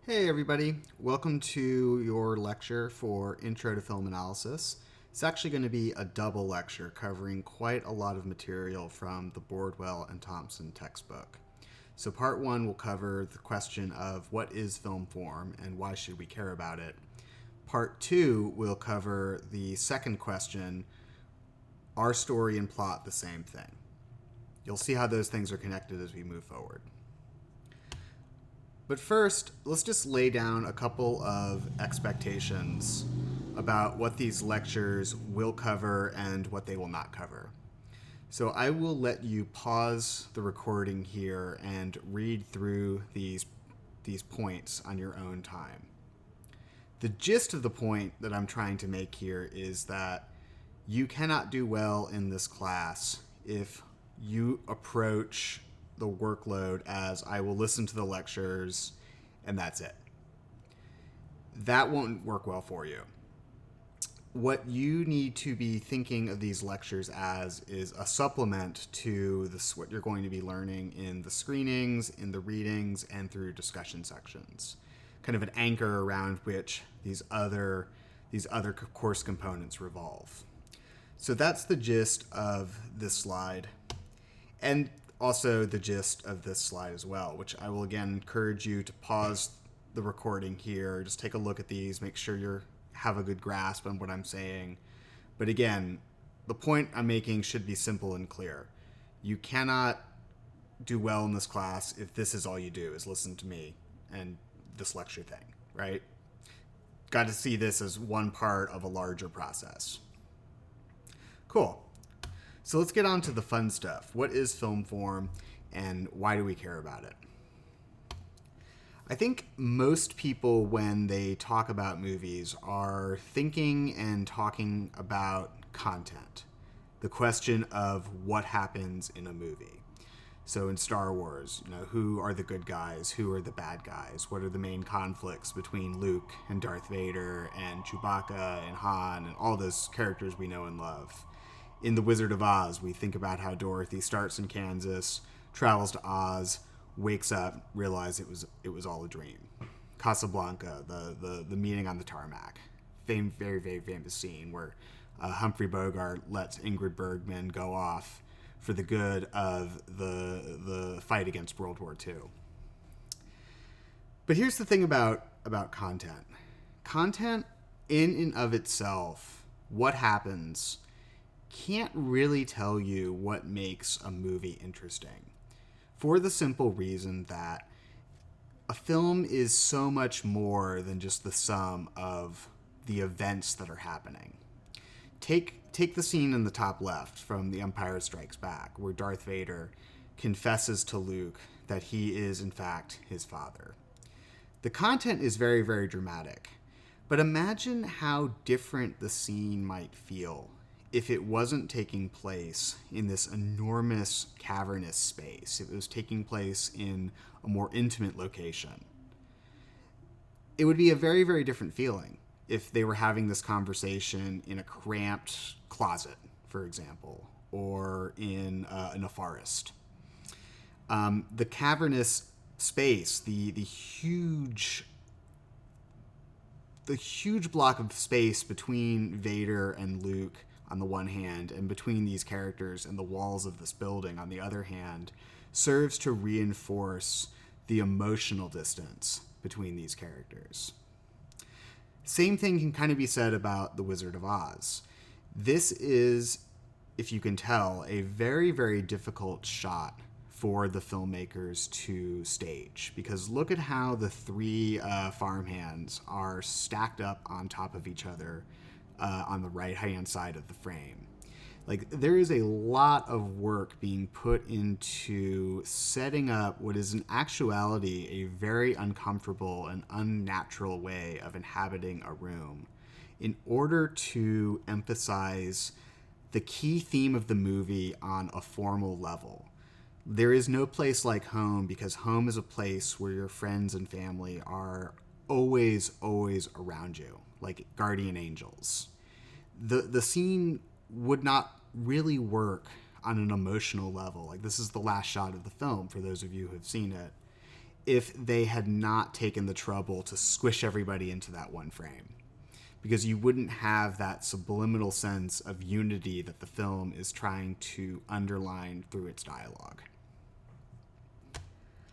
Hey everybody, welcome to your lecture for Intro to Film Analysis. It's actually going to be a double lecture covering quite a lot of material from the Bordwell and Thompson textbook. So part one will cover the question of what is film form and why should we care about it. Part two will cover the second question, are story and plot the same thing? You'll see how those things are connected as we move forward. But first, let's just lay down a couple of expectations about what these lectures will cover and what they will not cover. So I will let you pause the recording here and read through these points on your own time. The gist of the point that I'm trying to make here is that you cannot do well in this class if you approach the workload as I will listen to the lectures and that's it. That won't work well for you. What you need to be thinking of these lectures as is a supplement to what you're going to be learning in the screenings, in the readings, and through discussion sections. Kind of an anchor around which these other course components revolve. So that's the gist of this slide. And also the gist of this slide as well, which I will again encourage you to pause the recording here, just take a look at these, make sure you have a good grasp on what I'm saying. But again, the point I'm making should be simple and clear. You cannot do well in this class if this is all you do, is listen to me and this lecture thing, right? Got to see this as one part of a larger process. Cool. So let's get on to the fun stuff. What is film form and why do we care about it? I think most people, when they talk about movies, are thinking and talking about content. The question of what happens in a movie. So in Star Wars, who are the good guys? Who are the bad guys? What are the main conflicts between Luke and Darth Vader and Chewbacca and Han and all those characters we know and love? In The Wizard of Oz, we think about how Dorothy starts in Kansas, travels to Oz, wakes up, realizes it was all a dream. Casablanca, the meeting on the tarmac, very, very famous scene where Humphrey Bogart lets Ingrid Bergman go off for the good of the fight against World War II. But here's the thing about content. Content in and of itself, what happens, can't really tell you what makes a movie interesting, for the simple reason that a film is so much more than just the sum of the events that are happening. Take the scene in the top left from The Empire Strikes Back, where Darth Vader confesses to Luke that he is in fact his father. The content is very, very dramatic, but imagine how different the scene might feel if it wasn't taking place in this enormous cavernous space. If it was taking place in a more intimate location. It would be a very, very different feeling if they were having this conversation in a cramped closet, for example, or in a forest. The cavernous space, the huge block of space between Vader and Luke on the one hand, and between these characters and the walls of this building on the other hand, serves to reinforce the emotional distance between these characters. Same thing can kind of be said about The Wizard of Oz. This is, if you can tell, a very, very difficult shot for the filmmakers to stage, because look at how the three farmhands are stacked up on top of each other on the right-hand side of the frame. Like, there is a lot of work being put into setting up what is in actuality a very uncomfortable and unnatural way of inhabiting a room in order to emphasize the key theme of the movie on a formal level. There is no place like home, because home is a place where your friends and family are always, always around you, like guardian angels. The scene would not really work on an emotional level. Like, this is the last shot of the film, for those of you who have seen it. if they had not taken the trouble to squish everybody into that one frame, because you wouldn't have that subliminal sense of unity that the film is trying to underline through its dialogue.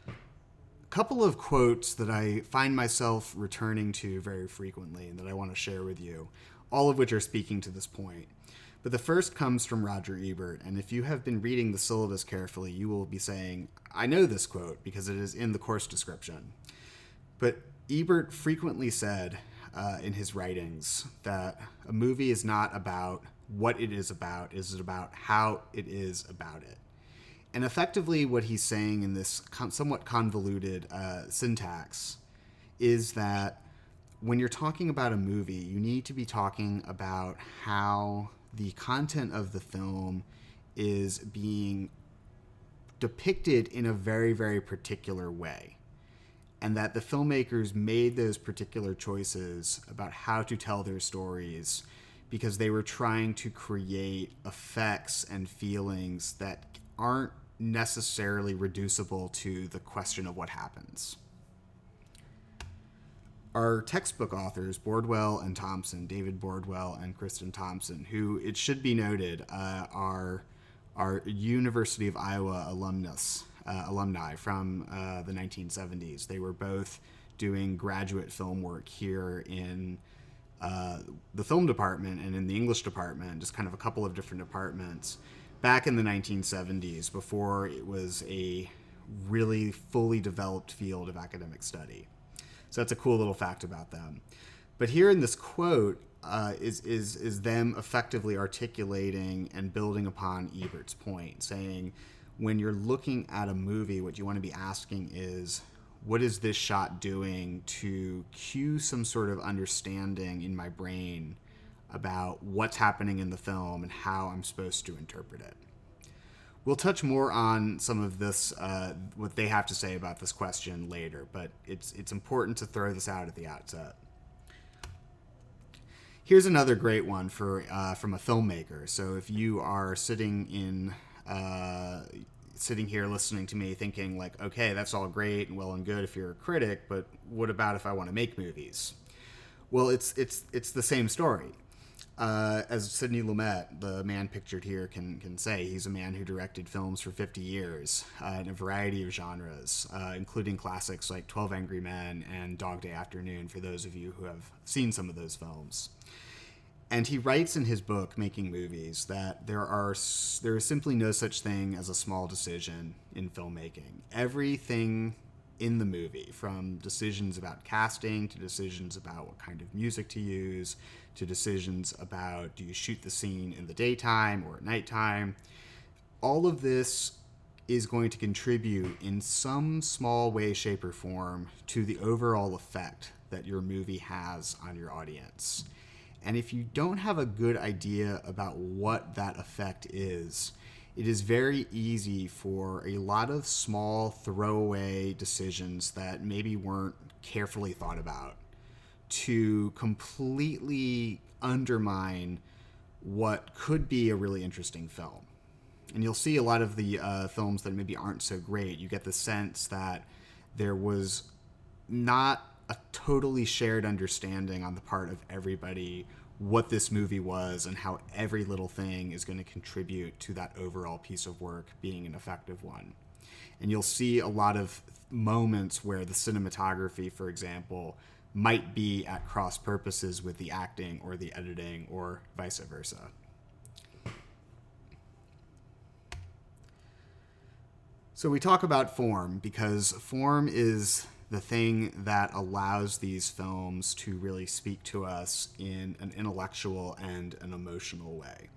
A couple of quotes that I find myself returning to very frequently and that I want to share with you, all of which are speaking to this point. But the first comes from Roger Ebert, and if you have been reading the syllabus carefully, you will be saying, I know this quote because it is in the course description. But Ebert frequently said in his writings that a movie is not about what it is about how it is about it. And effectively what he's saying in this somewhat convoluted syntax is that when you're talking about a movie, you need to be talking about how the content of the film is being depicted in a very, very particular way. And that the filmmakers made those particular choices about how to tell their stories because they were trying to create effects and feelings that aren't necessarily reducible to the question of what happens. Our textbook authors, Bordwell and Thompson, David Bordwell and Kristen Thompson, who, it should be noted, are University of Iowa alumni from the 1970s. They were both doing graduate film work here in the film department and in the English department, just kind of a couple of different departments, back in the 1970s, before it was a really fully developed field of academic study. So that's a cool little fact about them. But here in this quote is them effectively articulating and building upon Ebert's point, saying when you're looking at a movie, what you want to be asking is, what is this shot doing to cue some sort of understanding in my brain about what's happening in the film and how I'm supposed to interpret it? We'll touch more on some of this, what they have to say about this question later, but it's important to throw this out at the outset. Here's another great one from a filmmaker. So if you are sitting here listening to me thinking like, okay, that's all great and well and good if you're a critic, but what about if I want to make movies? Well, it's the same story. As Sidney Lumet, the man pictured here, can say, he's a man who directed films for 50 years in a variety of genres, including classics like 12 Angry Men and Dog Day Afternoon, for those of you who have seen some of those films. And he writes in his book, Making Movies, that there is simply no such thing as a small decision in filmmaking. Everything in the movie, from decisions about casting to decisions about what kind of music to use, to decisions about do you shoot the scene in the daytime or at nighttime, all of this is going to contribute in some small way, shape, or form to the overall effect that your movie has on your audience. And if you don't have a good idea about what that effect is, it is very easy for a lot of small throwaway decisions that maybe weren't carefully thought about to completely undermine what could be a really interesting film. And you'll see a lot of the films that maybe aren't so great, you get the sense that there was not a totally shared understanding on the part of everybody what this movie was and how every little thing is going to contribute to that overall piece of work being an effective one. And you'll see a lot of moments where the cinematography, for example, might be at cross purposes with the acting or the editing or vice versa. So we talk about form because form is the thing that allows these films to really speak to us in an intellectual and an emotional way.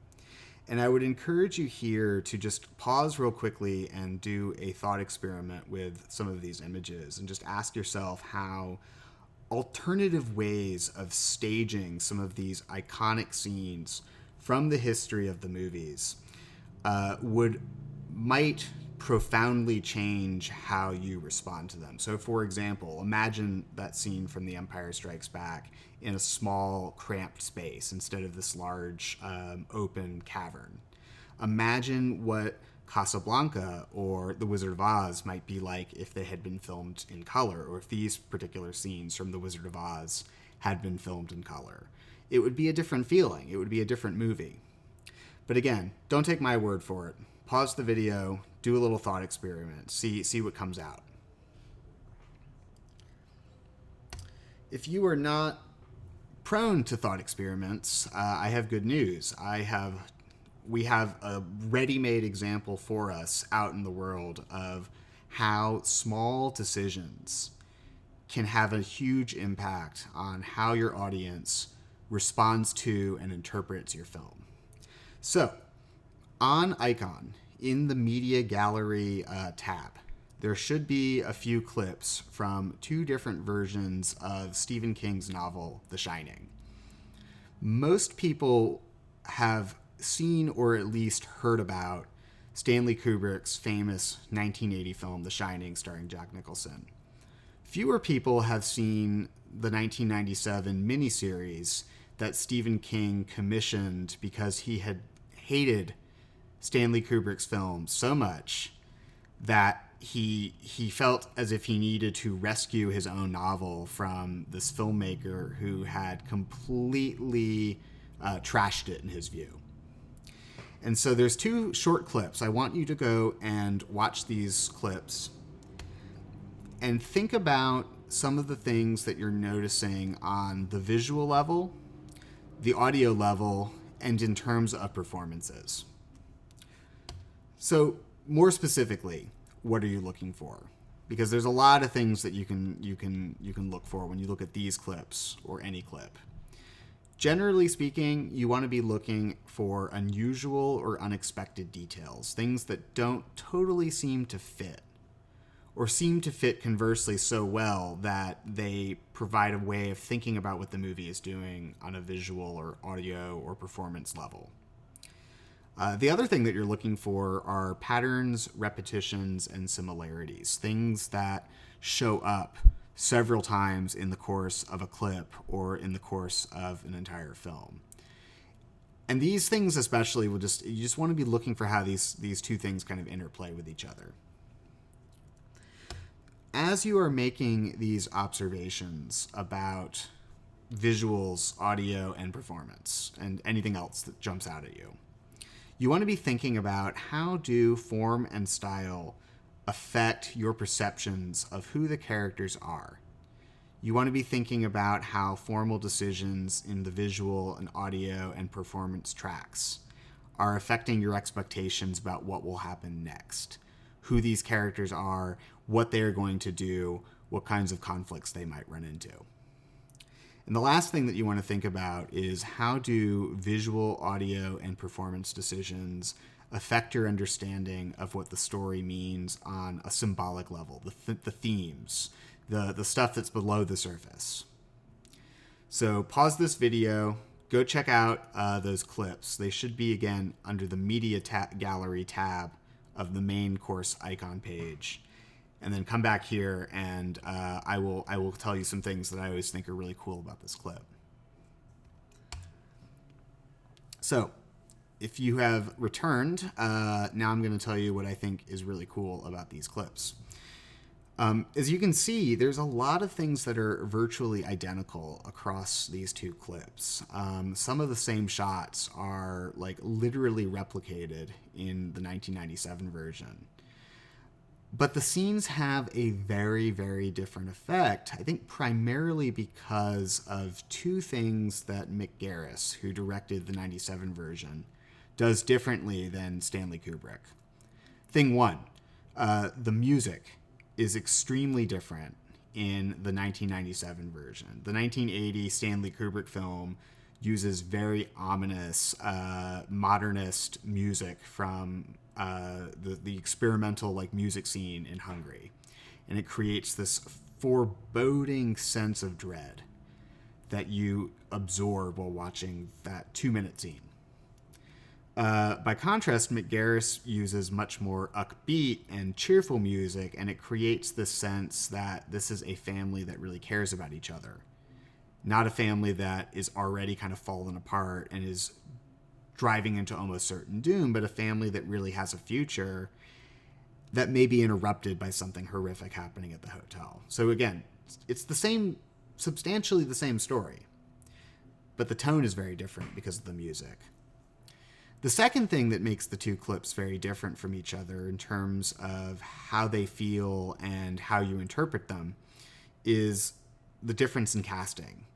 And I would encourage you here to just pause real quickly and do a thought experiment with some of these images and just ask yourself how alternative ways of staging some of these iconic scenes from the history of the movies might profoundly change how you respond to them. So, for example, imagine that scene from The Empire Strikes Back in a small, cramped space instead of this large, open cavern. Imagine what Casablanca or The Wizard of Oz might be like if they had been filmed in color, or if these particular scenes from The Wizard of Oz had been filmed in color. It would be a different feeling. It would be a different movie. But again, don't take my word for it. Pause the video, do a little thought experiment, see what comes out. If you are not prone to thought experiments, I have good news. We have a ready-made example for us out in the world of how small decisions can have a huge impact on how your audience responds to and interprets your film. So, on Icon, in the Media Gallery tab, there should be a few clips from two different versions of Stephen King's novel, The Shining. Most people have seen or at least heard about Stanley Kubrick's famous 1980 film, The Shining, starring Jack Nicholson. Fewer people have seen the 1997 miniseries that Stephen King commissioned because he had hated Stanley Kubrick's film so much that he felt as if he needed to rescue his own novel from this filmmaker who had completely trashed it in his view. And so there's two short clips. I want you to go and watch these clips and think about some of the things that you're noticing on the visual level, the audio level, and in terms of performances. So more specifically, what are you looking for? Because there's a lot of things that you can look for when you look at these clips or any clip. Generally speaking, you want to be looking for unusual or unexpected details, things that don't totally seem to fit, or seem to fit conversely so well that they provide a way of thinking about what the movie is doing on a visual or audio or performance level. The other thing that you're looking for are patterns, repetitions, and similarities, things that show up several times in the course of a clip or in the course of an entire film. And these things especially you just want to be looking for how these two things kind of interplay with each other. As you are making these observations about visuals, audio, and performance, and anything else that jumps out at you, you want to be thinking about how do form and style affect your perceptions of who the characters are. You want to be thinking about how formal decisions in the visual and audio and performance tracks are affecting your expectations about what will happen next, who these characters are, what they're going to do, what kinds of conflicts they might run into. And the last thing that you want to think about is how do visual, audio, and performance decisions affect your understanding of what the story means on a symbolic level, the themes, the stuff that's below the surface. So pause this video, go check out those clips. They should be, again, under the Media Gallery tab of the main course icon page. And then come back here and I will tell you some things that I always think are really cool about this clip. So if you have returned, now I'm going to tell you what I think is really cool about these clips. As you can see, there's a lot of things that are virtually identical across these two clips. Some of the same shots are like literally replicated in the 1997 version. But the scenes have a very, very different effect, I think primarily because of two things that Mick Garris, who directed the 97 version, does differently than Stanley Kubrick. Thing one, the music is extremely different in the 1997 version. The 1980 Stanley Kubrick film uses very ominous modernist music from the experimental music scene in Hungary, and it creates this foreboding sense of dread that you absorb while watching that 2-minute scene. By contrast, Mick Garris uses much more upbeat and cheerful music, and it creates this sense that this is a family that really cares about each other, not a family that is already kind of fallen apart and is driving into almost certain doom, but a family that really has a future that may be interrupted by something horrific happening at the hotel. So again, it's substantially the same story, but the tone is very different because of the music. The second thing that makes the two clips very different from each other in terms of how they feel and how you interpret them is the difference in casting.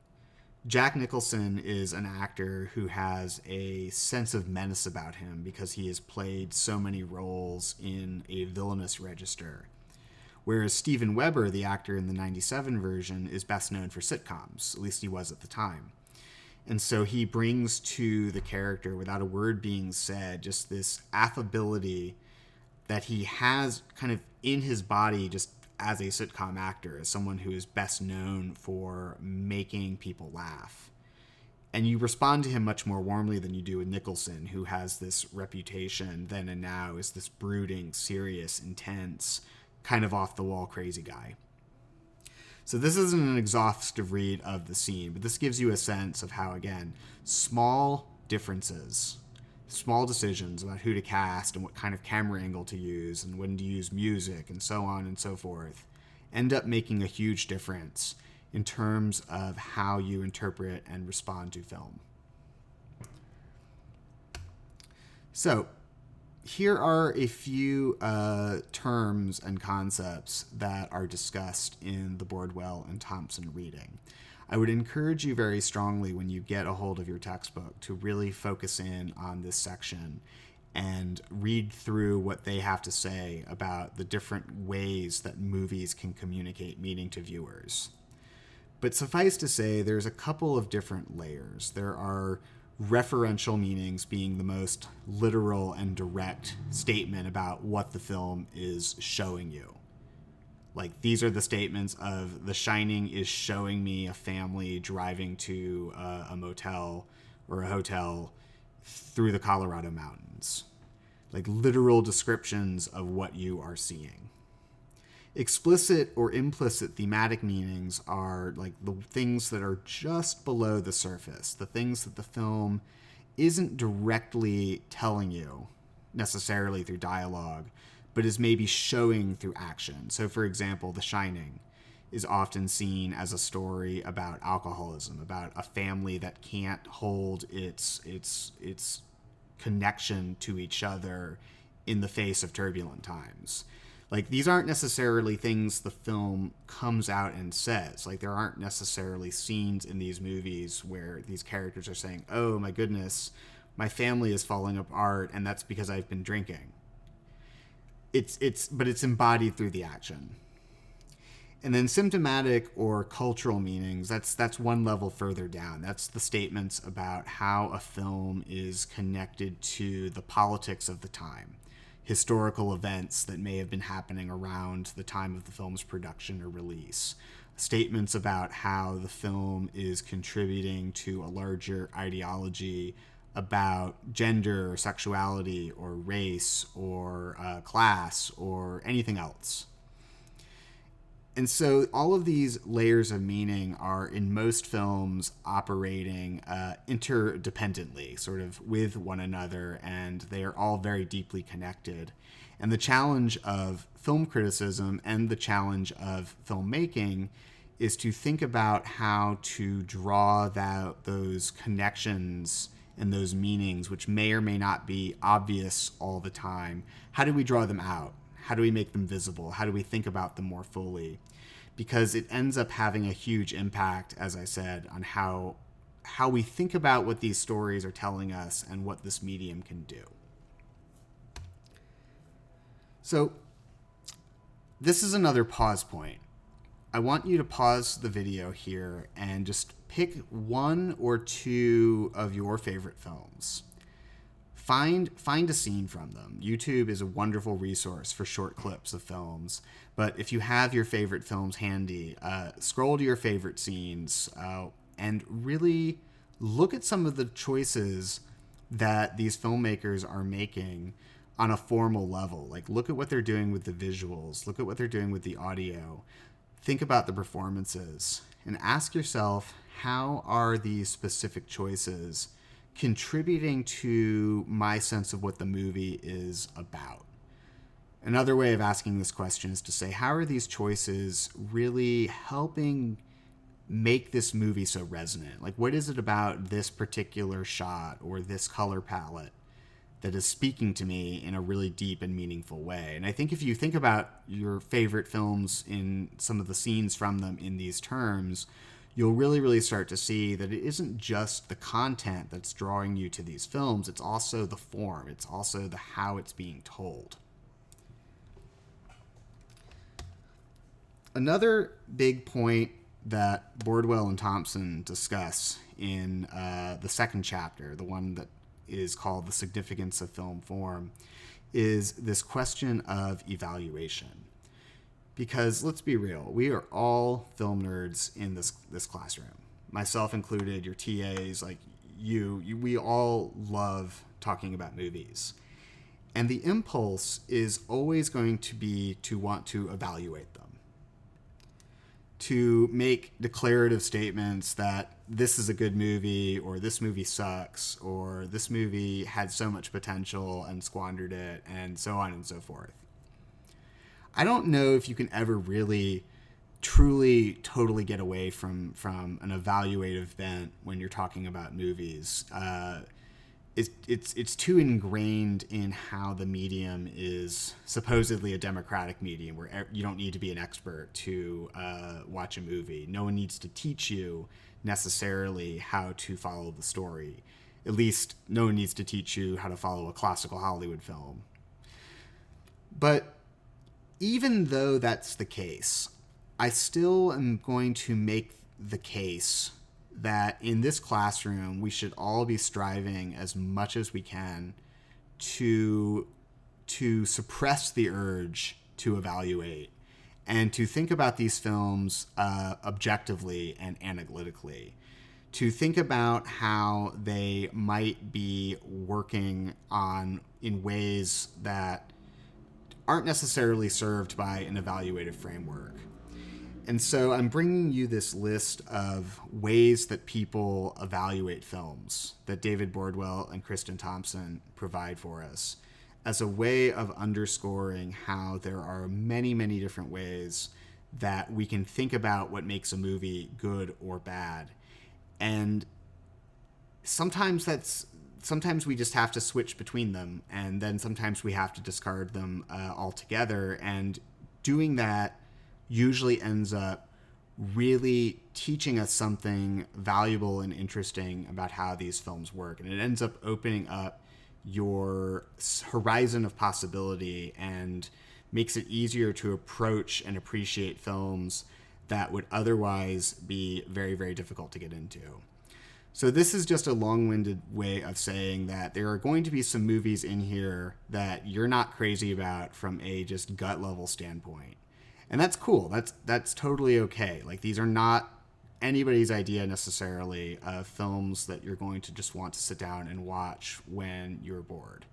Jack Nicholson is an actor who has a sense of menace about him because he has played so many roles in a villainous register. Whereas Steven Weber, the actor in the 97 version, is best known for sitcoms, at least he was at the time. And so he brings to the character, without a word being said, just this affability that he has kind of in his body just as a sitcom actor, as someone who is best known for making people laugh. And you respond to him much more warmly than you do with Nicholson, who has this reputation then and now as this brooding, serious, intense, kind of off-the-wall crazy guy. So this isn't an exhaustive read of the scene, but this gives you a sense of how, again, small differences, small decisions about who to cast and what kind of camera angle to use and when to use music and so on and so forth end up making a huge difference in terms of how you interpret and respond to film. So here are a few terms and concepts that are discussed in the Bordwell and Thompson reading. I would encourage you very strongly when you get a hold of your textbook to really focus in on this section and read through what they have to say about the different ways that movies can communicate meaning to viewers. But suffice to say, there's a couple of different layers. There are referential meanings being the most literal and direct statement about what the film is showing you. Like, these are the statements of The Shining is showing me a family driving to a motel or a hotel through the Colorado mountains. Like, literal descriptions of what you are seeing. Explicit or implicit thematic meanings are like the things that are just below the surface, the things that the film isn't directly telling you necessarily through dialogue, but is maybe showing through action. So, for example, The Shining is often seen as a story about alcoholism, about a family that can't hold its connection to each other in the face of turbulent times. Like, these aren't necessarily things the film comes out and says. Like, there aren't necessarily scenes in these movies where these characters are saying, oh my goodness, my family is falling apart and that's because I've been drinking. But it's embodied through the action. And then symptomatic or cultural meanings, that's one level further down. That's the statements about how a film is connected to the politics of the time, historical events that may have been happening around the time of the film's production or release, statements about how the film is contributing to a larger ideology about gender or sexuality or race or class or anything else. And so all of these layers of meaning are in most films operating interdependently, sort of with one another, and they are all very deeply connected. And the challenge of film criticism and the challenge of filmmaking is to think about how to draw those connections and those meanings, which may or may not be obvious all the time. How do we draw them out? How do we make them visible? How do we think about them more fully? Because it ends up having a huge impact, as I said, on how we think about what these stories are telling us and what this medium can do. So this is another pause point. I want you to pause the video here and just pick one or two of your favorite films. Find a scene from them. YouTube is a wonderful resource for short clips of films. But if you have your favorite films handy, scroll to your favorite scenes and really look at some of the choices that these filmmakers are making on a formal level. Like, look at what they're doing with the visuals. Look at what they're doing with the audio. Think about the performances and ask yourself, how are these specific choices contributing to my sense of what the movie is about? Another way of asking this question is to say, how are these choices really helping make this movie so resonant? Like, what is it about this particular shot or this color palette that is speaking to me in a really deep and meaningful way? And I think if you think about your favorite films in some of the scenes from them in these terms, you'll really, really start to see that it isn't just the content that's drawing you to these films, it's also the form, it's also the how it's being told. Another big point that Bordwell and Thompson discuss in the second chapter, the one that is called The Significance of Film Form, is this question of evaluation. Because let's be real, we are all film nerds in this classroom, myself included, your TAs, like you, we all love talking about movies. And the impulse is always going to be to want to evaluate them, to make declarative statements that this is a good movie, or this movie sucks, or this movie had so much potential and squandered it, and so on and so forth. I don't know if you can ever really, truly, totally get away from an evaluative bent when you're talking about movies. It's too ingrained in how the medium is supposedly a democratic medium where you don't need to be an expert to watch a movie. No one needs to teach you necessarily how to follow the story. At least no one needs to teach you how to follow a classical Hollywood film. But even though that's the case, I still am going to make the case that in this classroom, we should all be striving as much as we can to suppress the urge to evaluate and to think about these films objectively and analytically, to think about how they might be working in ways that aren't necessarily served by an evaluative framework. And so I'm bringing you this list of ways that people evaluate films that David Bordwell and Kristen Thompson provide for us as a way of underscoring how there are many, many different ways that we can think about what makes a movie good or bad. And sometimes we just have to switch between them, and then sometimes we have to discard them altogether. And doing that usually ends up really teaching us something valuable and interesting about how these films work. And it ends up opening up your horizon of possibility and makes it easier to approach and appreciate films that would otherwise be very, very difficult to get into. So this is just a long-winded way of saying that there are going to be some movies in here that you're not crazy about from a just gut level standpoint. And that's cool. That's totally okay. Like, these are not anybody's idea necessarily of films that you're going to just want to sit down and watch when you're bored.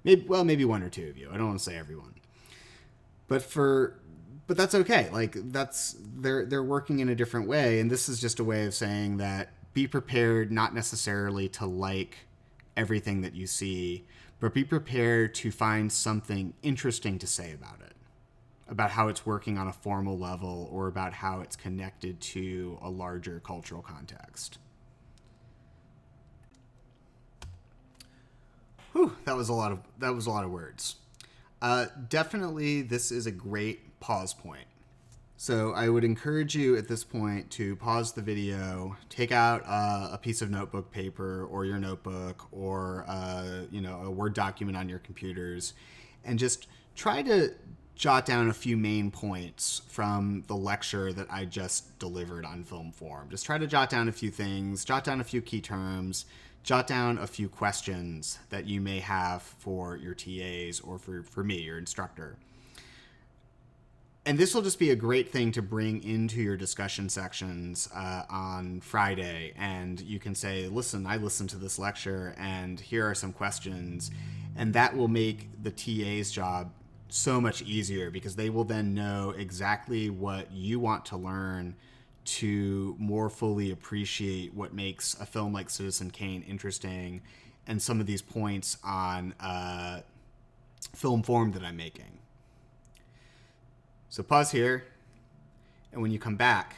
Maybe one or two of you. I don't want to say everyone. But that's okay. Like, they're working in a different way, and this is just a way of saying that be prepared not necessarily to like everything that you see, but be prepared to find something interesting to say about it, about how it's working on a formal level or about how it's connected to a larger cultural context. Whew, that was a lot of words. Definitely, this is a great pause point. So I would encourage you at this point to pause the video, take out a piece of notebook paper or your notebook or a Word document on your computers, and just try to jot down a few main points from the lecture that I just delivered on film form. Just try to jot down a few things, jot down a few key terms, jot down a few questions that you may have for your TAs or for me, your instructor. And this will just be a great thing to bring into your discussion sections on Friday. And you can say, listen, I listened to this lecture and here are some questions. And that will make the TA's job so much easier because they will then know exactly what you want to learn to more fully appreciate what makes a film like Citizen Kane interesting and some of these points on film form that I'm making. So pause here, and when you come back,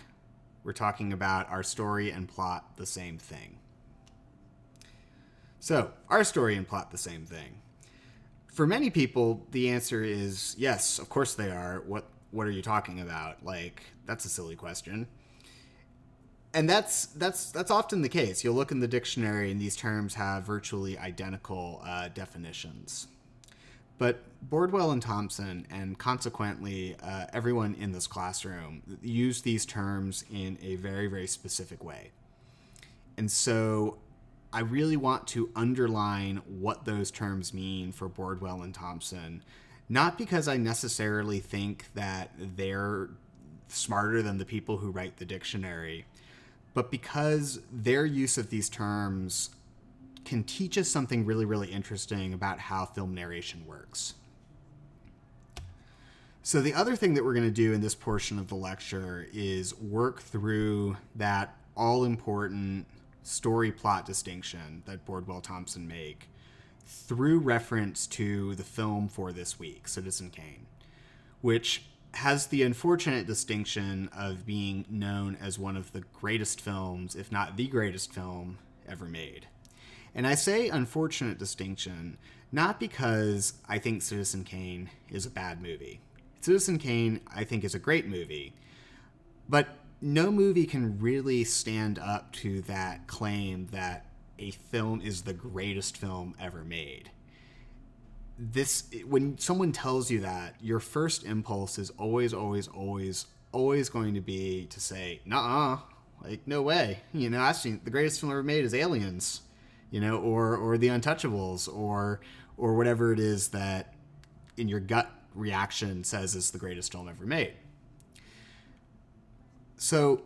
we're talking about our story and plot the same thing. So, our story and plot the same thing. For many people, the answer is yes, of course they are. What are you talking about? Like, that's a silly question. And that's often the case. You'll look in the dictionary and these terms have virtually identical definitions. But Bordwell and Thompson, and consequently everyone in this classroom, use these terms in a very, very specific way. And so I really want to underline what those terms mean for Bordwell and Thompson, not because I necessarily think that they're smarter than the people who write the dictionary, but because their use of these terms can teach us something really, really interesting about how film narration works. So the other thing that we're going to do in this portion of the lecture is work through that all-important story plot distinction that Bordwell Thompson make through reference to the film for this week, Citizen Kane, which has the unfortunate distinction of being known as one of the greatest films, if not the greatest film ever made. And I say unfortunate distinction not because I think Citizen Kane is a bad movie. Citizen Kane, I think, is a great movie, but no movie can really stand up to that claim that a film is the greatest film ever made. When someone tells you that, your first impulse is always going to be to say, "Nuh-uh, like no way." Actually, the greatest film ever made is Aliens, or The Untouchables, or whatever it is that in your gut reaction says is the greatest film ever made. So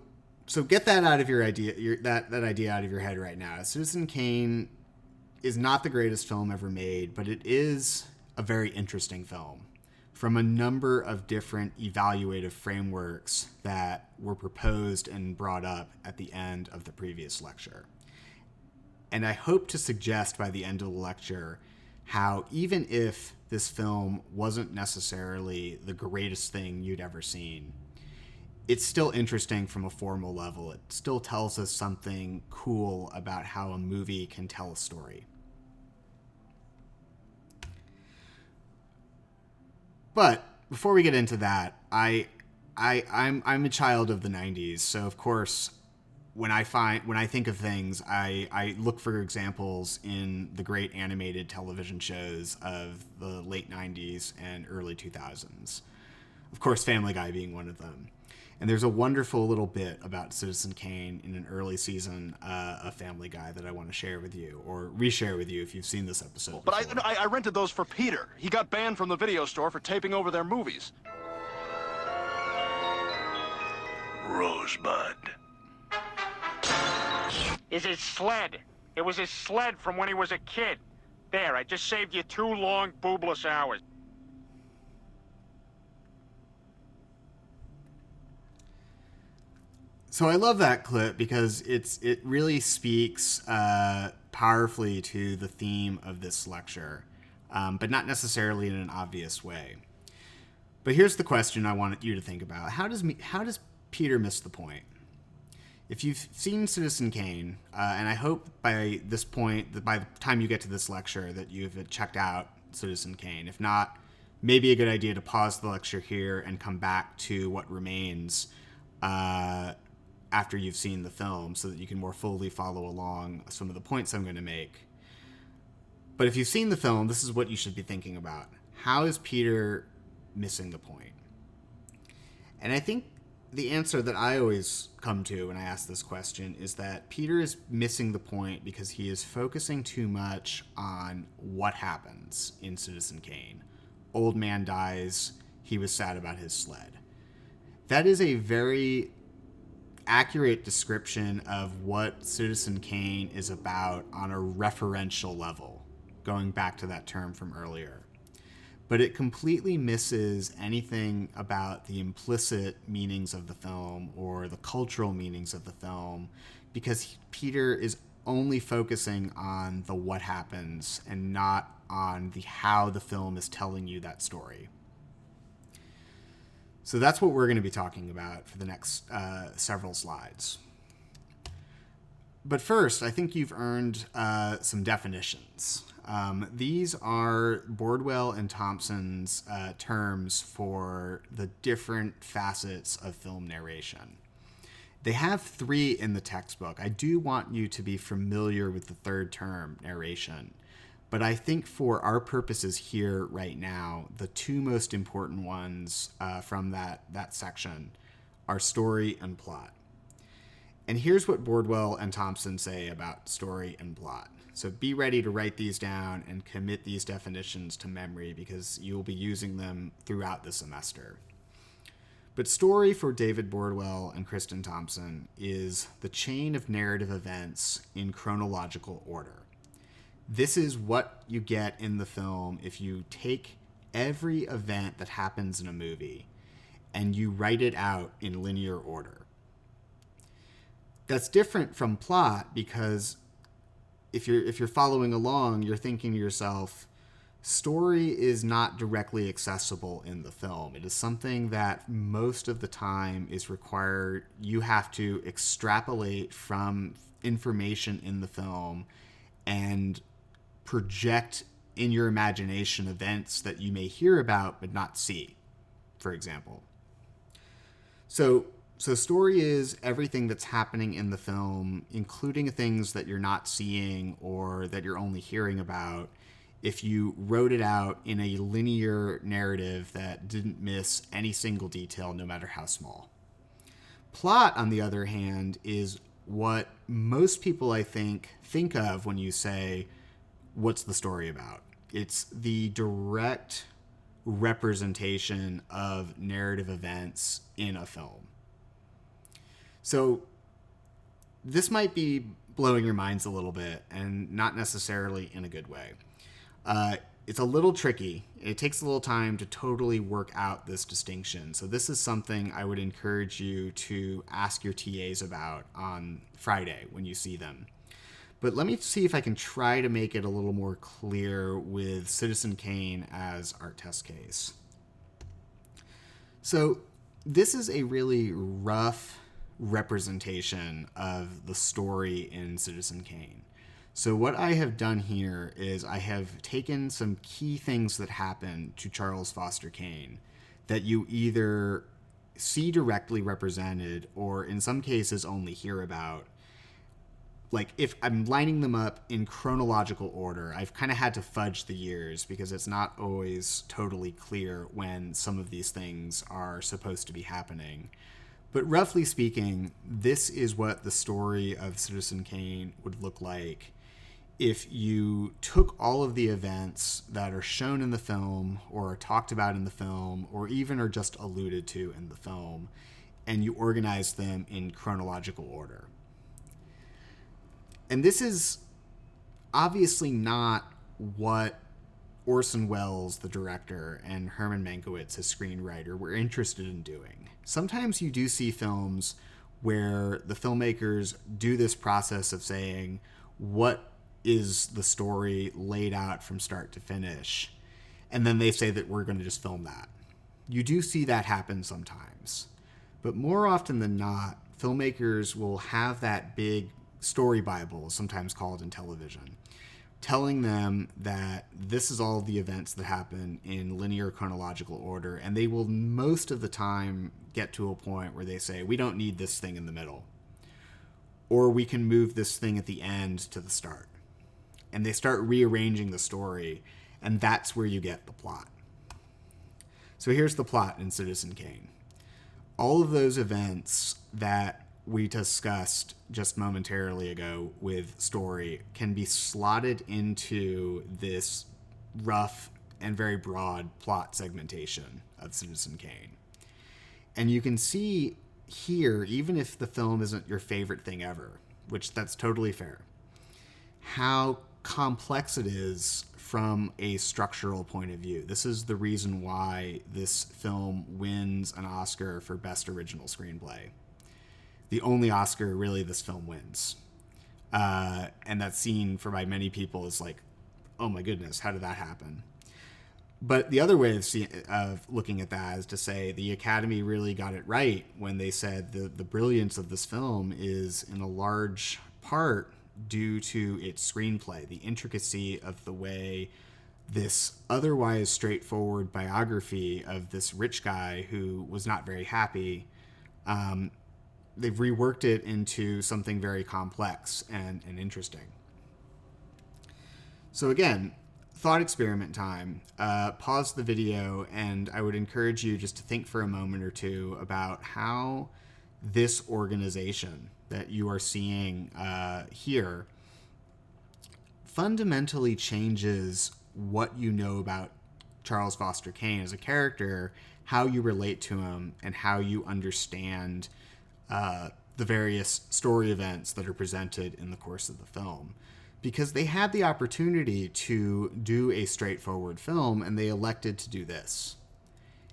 get that out of your idea, that idea out of your head right now. Citizen Kane is not the greatest film ever made, but it is a very interesting film from a number of different evaluative frameworks that were proposed and brought up at the end of the previous lecture. And I hope to suggest by the end of the lecture how even if this film wasn't necessarily the greatest thing you'd ever seen, it's still interesting from a formal level. It still tells us something cool about how a movie can tell a story. But before we get into that, I'm a child of the 90s, so of course when I think of things, I look for examples in the great animated television shows of the late 90s and early 2000s. Of course, Family Guy being one of them. And there's a wonderful little bit about Citizen Kane in an early season of Family Guy that I want to share with you, or reshare with you if you've seen this episode But before. I rented those for Peter. He got banned from the video store for taping over their movies. Rosebud. Is his sled. It was his sled from when he was a kid. There, I just saved you 2 long, boobless hours. So I love that clip because it really speaks powerfully to the theme of this lecture, but not necessarily in an obvious way. But here's the question I want you to think about. How does Peter miss the point? If you've seen Citizen Kane, and I hope by this point, that by the time you get to this lecture, that you've checked out Citizen Kane. If not, maybe a good idea to pause the lecture here and come back to what remains after you've seen the film so that you can more fully follow along some of the points I'm going to make. But if you've seen the film, this is what you should be thinking about. How is Peter missing the point? And I think the answer that I always come to when I ask this question is that Peter is missing the point because he is focusing too much on what happens in Citizen Kane. Old man dies, he was sad about his sled. That is a very accurate description of what Citizen Kane is about on a referential level, going back to that term from earlier. but it completely misses anything about the implicit meanings of the film or the cultural meanings of the film, because Peter is only focusing on the what happens and not on the how the film is telling you that story. So that's what we're going to be talking about for the next several slides. But first, I think you've earned some definitions. These are Bordwell and Thompson's terms for the different facets of film narration. They have 3 in the textbook. I do want you to be familiar with the third term, narration. But I think for our purposes here right now, the 2 most important ones from that section are story and plot. And here's what Bordwell and Thompson say about story and plot. So be ready to write these down and commit these definitions to memory, because you'll be using them throughout the semester. But story for David Bordwell and Kristen Thompson is the chain of narrative events in chronological order. This is what you get in the film if you take every event that happens in a movie and you write it out in linear order. That's different from plot, because if you're following along, you're thinking to yourself, story is not directly accessible in the film. It is something that most of the time is required. You have to extrapolate from information in the film and project in your imagination events that you may hear about but not see, for example. So story is everything that's happening in the film, including things that you're not seeing or that you're only hearing about, if you wrote it out in a linear narrative that didn't miss any single detail, no matter how small. Plot, on the other hand, is what most people, I think of when you say, what's the story about? It's the direct representation of narrative events in a film. So this might be blowing your minds a little bit, and not necessarily in a good way. It's a little tricky. It takes a little time to totally work out this distinction. So this is something I would encourage you to ask your TAs about on Friday when you see them. But let me see if I can try to make it a little more clear with Citizen Kane as our test case. So this is a really rough representation of the story in Citizen Kane. So what I have done here is I have taken some key things that happen to Charles Foster Kane that you either see directly represented or in some cases only hear about. Like, if I'm lining them up in chronological order, I've kind of had to fudge the years because it's not always totally clear when some of these things are supposed to be happening. But roughly speaking, this is what the story of Citizen Kane would look like if you took all of the events that are shown in the film or are talked about in the film or even are just alluded to in the film, and you organized them in chronological order. And this is obviously not what Orson Welles, the director, and Herman Mankiewicz, his screenwriter, were interested in doing. Sometimes you do see films where the filmmakers do this process of saying, what is the story laid out from start to finish? And then they say that we're going to just film that. You do see that happen sometimes. But more often than not, filmmakers will have that big story Bible, sometimes called in television, telling them that this is all the events that happen in linear chronological order, and they will most of the time get to a point where they say, we don't need this thing in the middle, or we can move this thing at the end to the start. And they start rearranging the story, and that's where you get the plot. So here's the plot in Citizen Kane. All of those events that we discussed just momentarily ago with story can be slotted into this rough and very broad plot segmentation of Citizen Kane. And you can see here, even if the film isn't your favorite thing ever, which that's totally fair, how complex it is from a structural point of view. This is the reason why this film wins an Oscar for Best Original Screenplay. The only Oscar really this film wins. And that scene for by many people is like, oh my goodness, how did that happen? But the other way of looking at that is to say the Academy really got it right when they said the brilliance of this film is in a large part due to its screenplay, the intricacy of the way this otherwise straightforward biography of this rich guy who was not very happy, they've reworked it into something very complex and interesting. So again, thought experiment time. Pause the video, and I would encourage you just to think for a moment or two about how this organization that you are seeing here fundamentally changes what you know about Charles Foster Kane as a character, how you relate to him, and how you understand the various story events that are presented in the course of the film. Because they had the opportunity to do a straightforward film, and they elected to do this.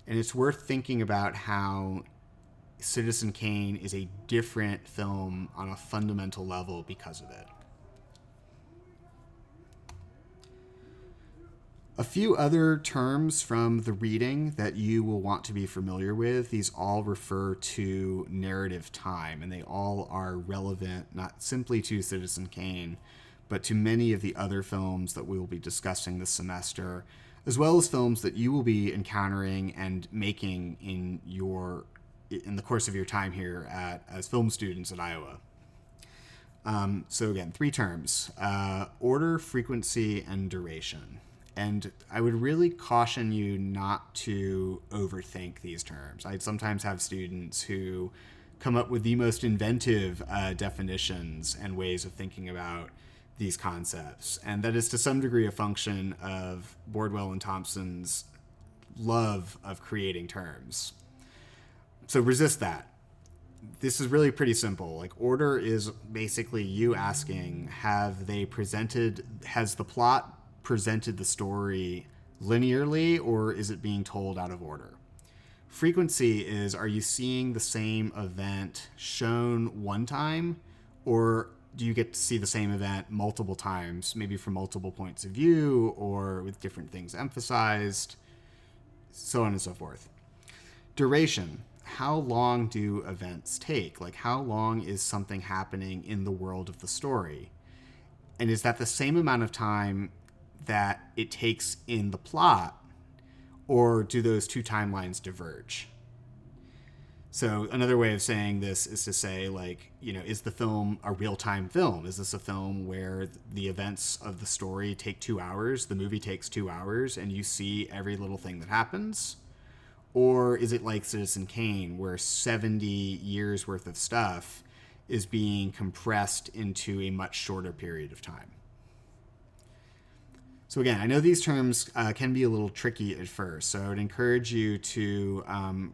And it's worth thinking about how Citizen Kane is a different film on a fundamental level because of it. A few other terms from the reading that you will want to be familiar with. These all refer to narrative time, and they all are relevant not simply to Citizen Kane, but to many of the other films that we will be discussing this semester, as well as films that you will be encountering and making in the course of your time here as film students at Iowa. So again, 3 terms: order, frequency, and duration. And I would really caution you not to overthink these terms. I'd sometimes have students who come up with the most inventive definitions and ways of thinking about these concepts. And that is to some degree a function of Bordwell and Thompson's love of creating terms. So resist that. This is really pretty simple. Like, order is basically you asking, has the plot presented the story linearly, or is it being told out of order? Frequency is, are you seeing the same event shown one time, or do you get to see the same event multiple times, maybe from multiple points of view or with different things emphasized, so on and so forth. Duration. How long do events take? Like, how long is something happening in the world of the story? And is that the same amount of time that it takes in the plot, or do those two timelines diverge? So another way of saying this is to say, like, is the film a real-time film? Is this a film where the events of the story take 2 hours, the movie takes 2 hours, and you see every little thing that happens? Or is it like Citizen Kane, where 70 years worth of stuff is being compressed into a much shorter period of time? So again, I know these terms can be a little tricky at first, so I would encourage you to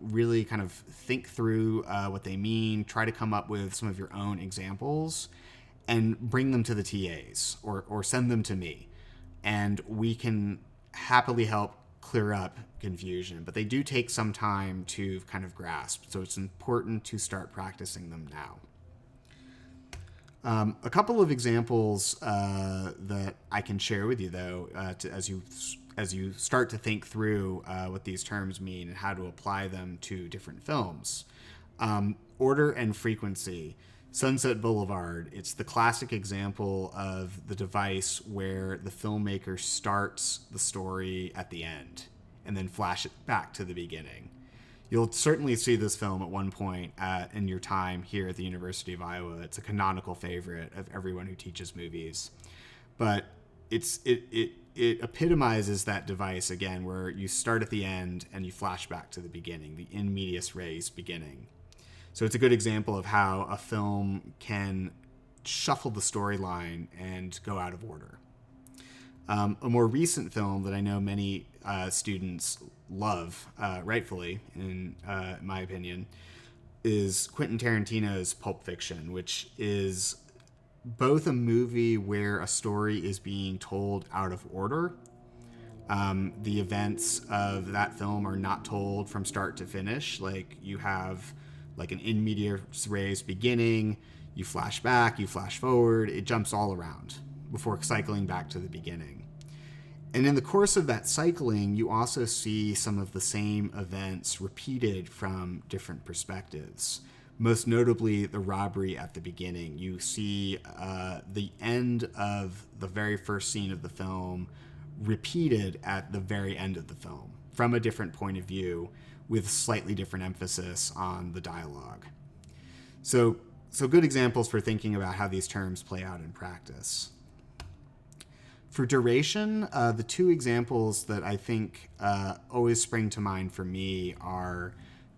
really kind of think through what they mean, try to come up with some of your own examples, and bring them to the TAs or send them to me. And we can happily help clear up confusion, but they do take some time to kind of grasp, so it's important to start practicing them now. A couple of examples that I can share with you, though, as you start to think through what these terms mean and how to apply them to different films. Order and frequency. Sunset Boulevard. It's the classic example of the device where the filmmaker starts the story at the end and then flash it back to the beginning. You'll certainly see this film at one point in your time here at the University of Iowa. It's a canonical favorite of everyone who teaches movies. But it epitomizes that device, again, where you start at the end and you flash back to the beginning, the in medias res beginning. So it's a good example of how a film can shuffle the storyline and go out of order. A more recent film that I know many students love, rightfully, in my opinion, is Quentin Tarantino's Pulp Fiction, which is both a movie where a story is being told out of order The events of that film are not told from start to finish. Like, you have like an in medias res beginning, you flash back, you flash forward, it jumps all around before cycling back to the beginning. And in the course of that cycling, you also see some of the same events repeated from different perspectives. Most notably, the robbery at the beginning. You see the end of the very first scene of the film repeated at the very end of the film from a different point of view with slightly different emphasis on the dialogue. So good examples for thinking about how these terms play out in practice. For duration, the two examples that I think always spring to mind for me are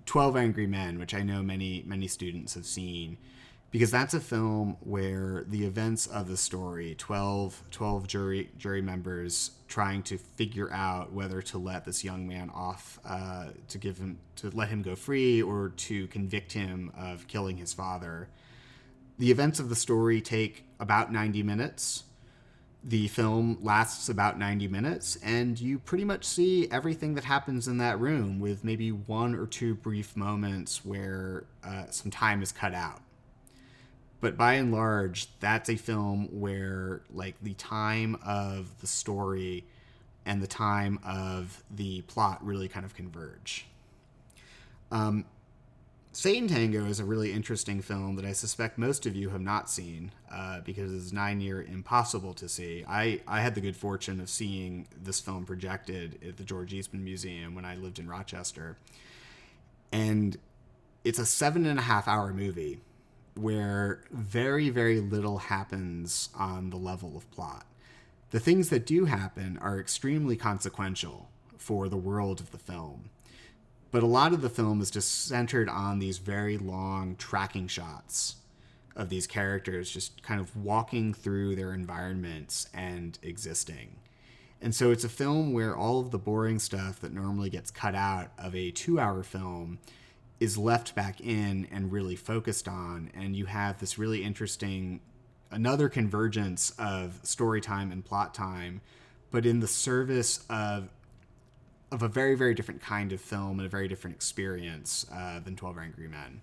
12 Angry Men, which I know many students have seen, because that's a film where the events of the story, 12 jury members trying to figure out whether to let this young man off, to let him go free or to convict him of killing his father. The events of the story take about 90 minutes. The film lasts about 90 minutes, and you pretty much see everything that happens in that room, with maybe one or two brief moments where some time is cut out. But by and large, that's a film where like the time of the story and the time of the plot really kind of converge. Satan Tango is a really interesting film that I suspect most of you have not seen because it's nigh near impossible to see. I had the good fortune of seeing this film projected at the George Eastman Museum when I lived in Rochester. And it's a 7.5-hour movie where very, very little happens on the level of plot. The things that do happen are extremely consequential for the world of the film. But a lot of the film is just centered on these very long tracking shots of these characters just kind of walking through their environments and existing. And so it's a film where all of the boring stuff that normally gets cut out of a 2-hour film is left back in and really focused on. And you have this really interesting, another convergence of story time and plot time, but in the service of a very, very different kind of film and a very different experience than 12 Angry Men.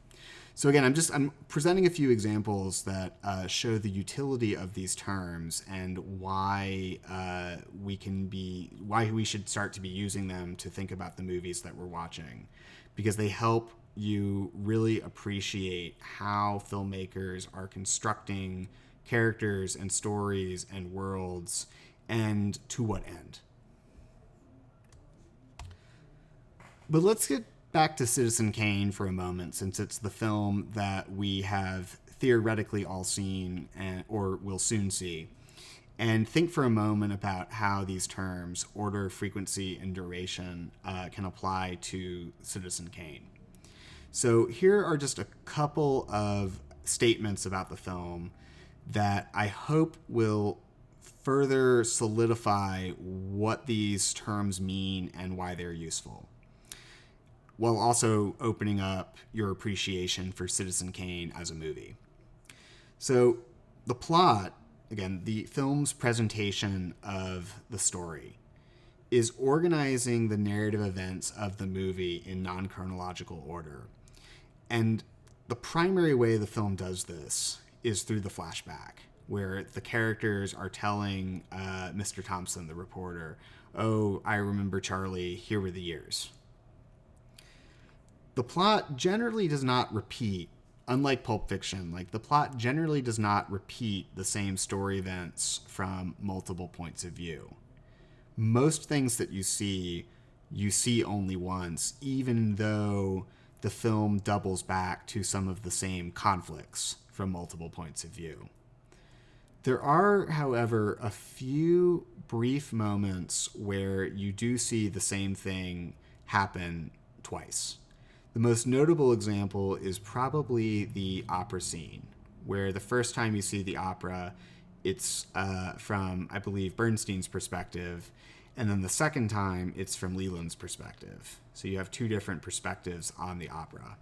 So again, I'm presenting a few examples that show the utility of these terms and why we should start to be using them to think about the movies that we're watching, because they help you really appreciate how filmmakers are constructing characters and stories and worlds, and to what end. But let's get back to Citizen Kane for a moment, since it's the film that we have theoretically all seen or will soon see, and think for a moment about how these terms, order, frequency, and duration, can apply to Citizen Kane. So here are just a couple of statements about the film that I hope will further solidify what these terms mean and why they're useful, while also opening up your appreciation for Citizen Kane as a movie. So the plot, again, the film's presentation of the story, is organizing the narrative events of the movie in non-chronological order. And the primary way the film does this is through the flashback, where the characters are telling Mr. Thompson, the reporter, "Oh, I remember Charlie, here were the years." The plot generally does not repeat, unlike Pulp Fiction, like the plot generally does not repeat the same story events from multiple points of view. Most things that you see only once, even though the film doubles back to some of the same conflicts from multiple points of view. There are, however, a few brief moments where you do see the same thing happen twice. The most notable example is probably the opera scene, where the first time you see the opera, it's from, I believe, Bernstein's perspective, and then the second time, it's from Leland's perspective. So you have two different perspectives on the opera.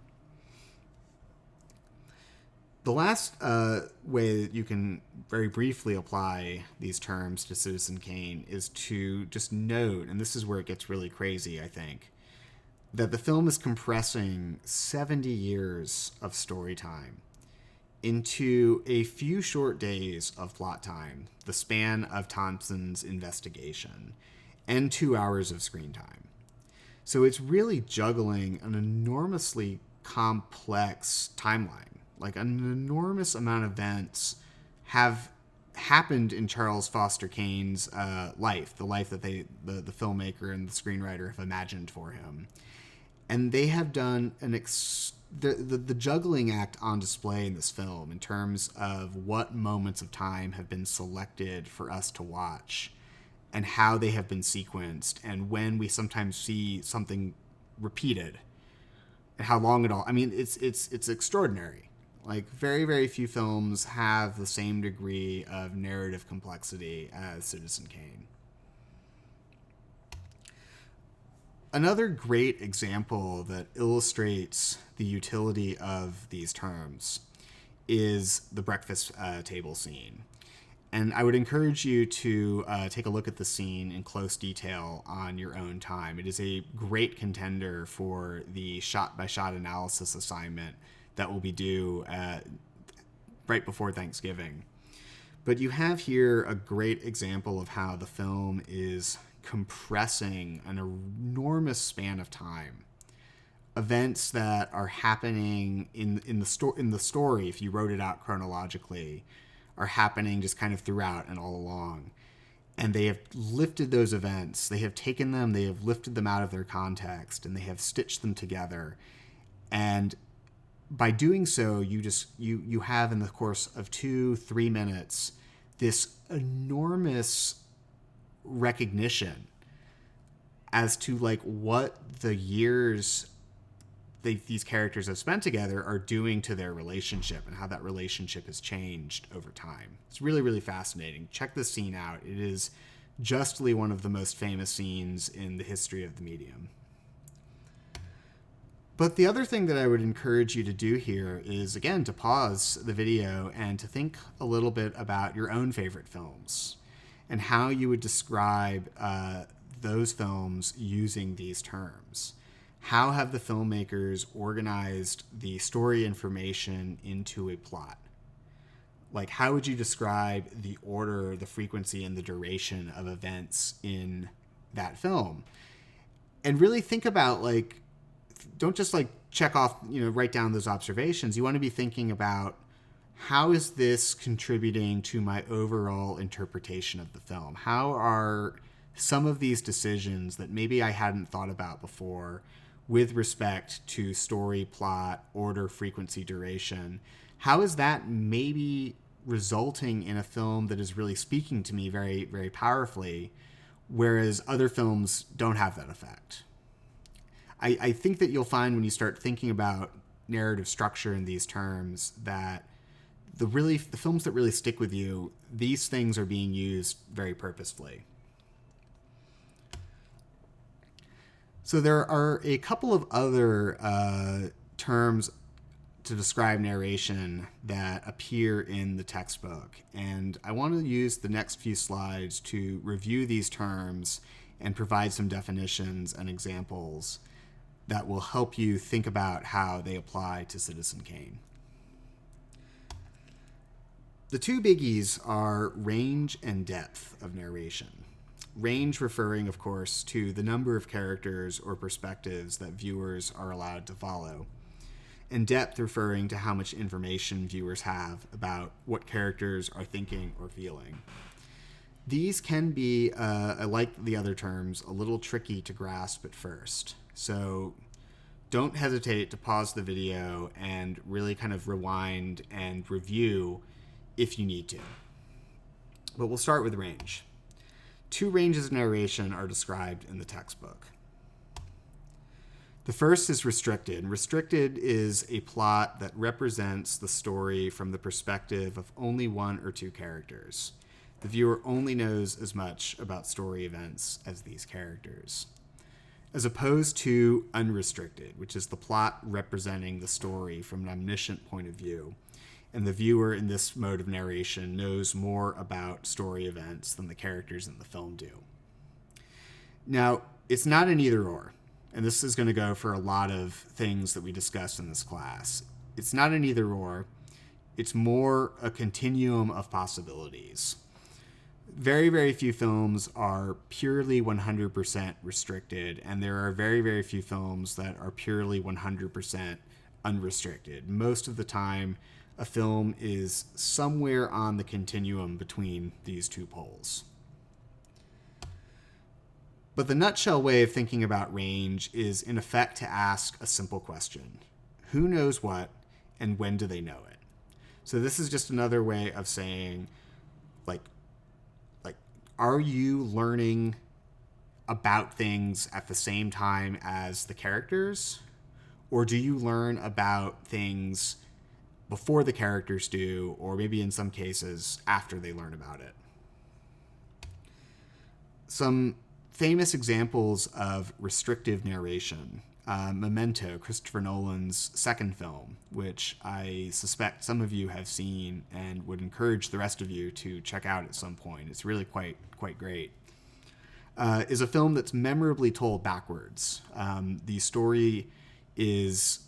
The last way that you can very briefly apply these terms to Citizen Kane is to just note, and this is where it gets really crazy, I think, that the film is compressing 70 years of story time into a few short days of plot time, the span of Thompson's investigation, and 2 hours of screen time. So it's really juggling an enormously complex timeline. Like, an enormous amount of events have happened in Charles Foster Kane's life, the life that the filmmaker and the screenwriter have imagined for him. And they have done the juggling act on display in this film in terms of what moments of time have been selected for us to watch and how they have been sequenced and when we sometimes see something repeated and how long it all. I mean, it's extraordinary. Like, very, very few films have the same degree of narrative complexity as Citizen Kane. Another great example that illustrates the utility of these terms is the breakfast table scene. And I would encourage you to take a look at the scene in close detail on your own time. It is a great contender for the shot-by-shot analysis assignment that will be due right before Thanksgiving. But you have here a great example of how the film is compressing an enormous span of time. Events that are happening in the story, if you wrote it out chronologically, are happening just kind of throughout and all along. And they have lifted those events. They have taken them, they have lifted them out of their context, and they have stitched them together. And by doing so, you have, in the course of 2-3 minutes, this enormous recognition as to like what the years these characters have spent together are doing to their relationship and how that relationship has changed over time. It's really, really fascinating. Check this scene out. It is justly one of the most famous scenes in the history of the medium. But the other thing that I would encourage you to do here is, again, to pause the video and to think a little bit about your own favorite films and how you would describe those films using these terms. How have the filmmakers organized the story information into a plot? Like, how would you describe the order, the frequency, and the duration of events in that film? And really think about, like, don't just like check off, write down those observations. You want to be thinking about, how is this contributing to my overall interpretation of the film? How are some of these decisions that maybe I hadn't thought about before with respect to story, plot, order, frequency, duration, how is that maybe resulting in a film that is really speaking to me very, very powerfully, whereas other films don't have that effect? I think that you'll find when you start thinking about narrative structure in these terms that the films that really stick with you, these things are being used very purposefully. So there are a couple of other terms to describe narration that appear in the textbook, and I want to use the next few slides to review these terms and provide some definitions and examples that will help you think about how they apply to Citizen Kane. The two biggies are range and depth of narration. Range referring, of course, to the number of characters or perspectives that viewers are allowed to follow, and depth referring to how much information viewers have about what characters are thinking or feeling. These can be, like the other terms, a little tricky to grasp at first. So don't hesitate to pause the video and really kind of rewind and review if you need to. But we'll start with range. Two ranges of narration are described in the textbook. The first is restricted. Restricted is a plot that represents the story from the perspective of only one or two characters. The viewer only knows as much about story events as these characters. As opposed to unrestricted, which is the plot representing the story from an omniscient point of view. and the viewer in this mode of narration knows more about story events than the characters in the film do. Now, it's not an either or, and this is going to go for a lot of things that we discussed in this class. It's not an either or, it's more a continuum of possibilities. Very, very few films are purely 100% restricted, and there are very, very few films that are purely 100% unrestricted. Most of the time, a film is somewhere on the continuum between these two poles. But the nutshell way of thinking about range is, in effect, to ask a simple question. Who knows what, and when do they know it? So this is just another way of saying, are you learning about things at the same time as the characters? Or do you learn about things before the characters do, or maybe in some cases after they learn about it? Some famous examples of restrictive narration. Memento, Christopher Nolan's second film, which I suspect some of you have seen and would encourage the rest of you to check out at some point. It's really quite great. Is a film that's memorably told backwards. The story is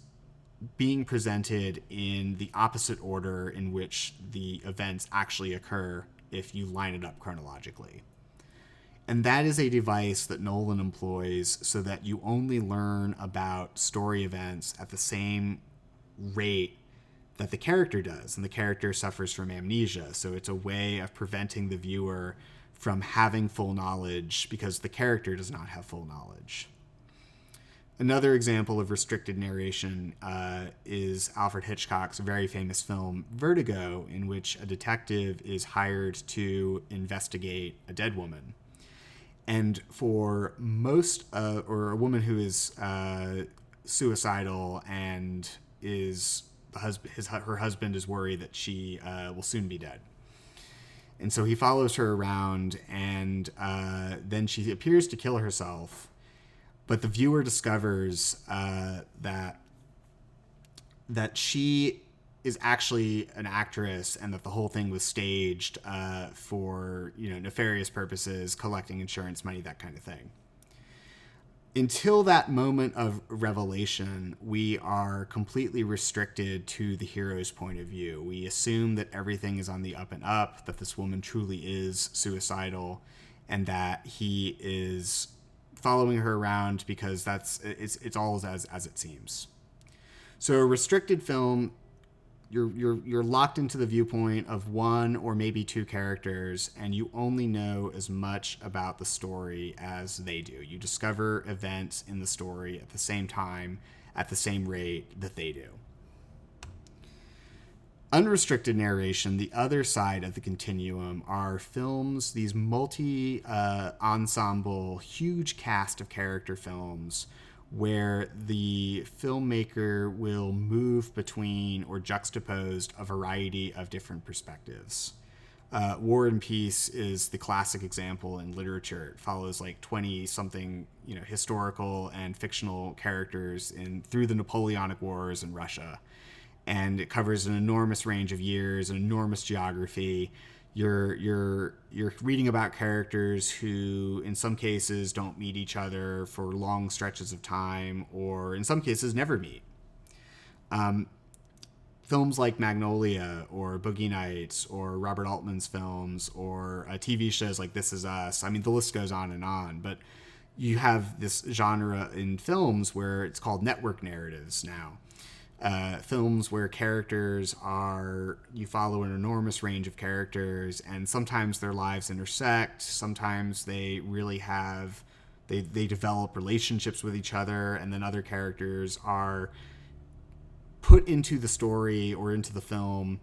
being presented in the opposite order in which the events actually occur if you line it up chronologically. And that is a device that Nolan employs so that you only learn about story events at the same rate that the character does. And the character suffers from amnesia. So it's a way of preventing the viewer from having full knowledge because the character does not have full knowledge. Another example of restricted narration is Alfred Hitchcock's very famous film Vertigo, in which a detective is hired to investigate a dead woman. And for most, or a woman who is suicidal and is her husband is worried that she will soon be dead. And so he follows her around, and then she appears to kill herself. But the viewer discovers that she is actually an actress, and that the whole thing was staged for nefarious purposes, collecting insurance money, that kind of thing. Until that moment of revelation, we are completely restricted to the hero's point of view. We assume that everything is on the up and up, that this woman truly is suicidal, and that he is following her around because it's all as it seems. So a restricted film, you're locked into the viewpoint of one or maybe two characters, and you only know as much about the story as they do. You discover events in the story at the same time, at the same rate that they do. Unrestricted narration, the other side of the continuum, are films, these multi-ensemble, huge cast of character films where the filmmaker will move between or juxtapose a variety of different perspectives. War and Peace is the classic example in literature. It follows like 20-something, historical and fictional characters through the Napoleonic Wars in Russia. And it covers an enormous range of years, an enormous geography. You're reading about characters who, in some cases, don't meet each other for long stretches of time, or in some cases, never meet. Films like Magnolia, or Boogie Nights, or Robert Altman's films, or TV shows like This Is Us. I mean, the list goes on and on. But you have this genre in films where it's called network narratives now. Films where you follow an enormous range of characters, and sometimes their lives intersect, sometimes they really they develop relationships with each other, and then other characters are put into the story or into the film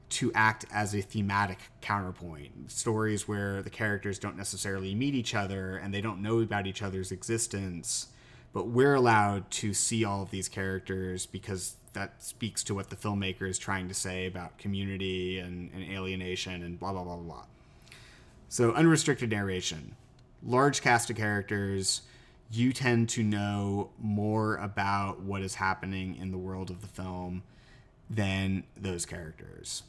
to act as a thematic counterpoint. Stories where the characters don't necessarily meet each other and they don't know about each other's existence, but we're allowed to see all of these characters because that speaks to what the filmmaker is trying to say about community and alienation and blah, blah, blah, blah, blah. So unrestricted narration, large cast of characters, you tend to know more about what is happening in the world of the film than those characters.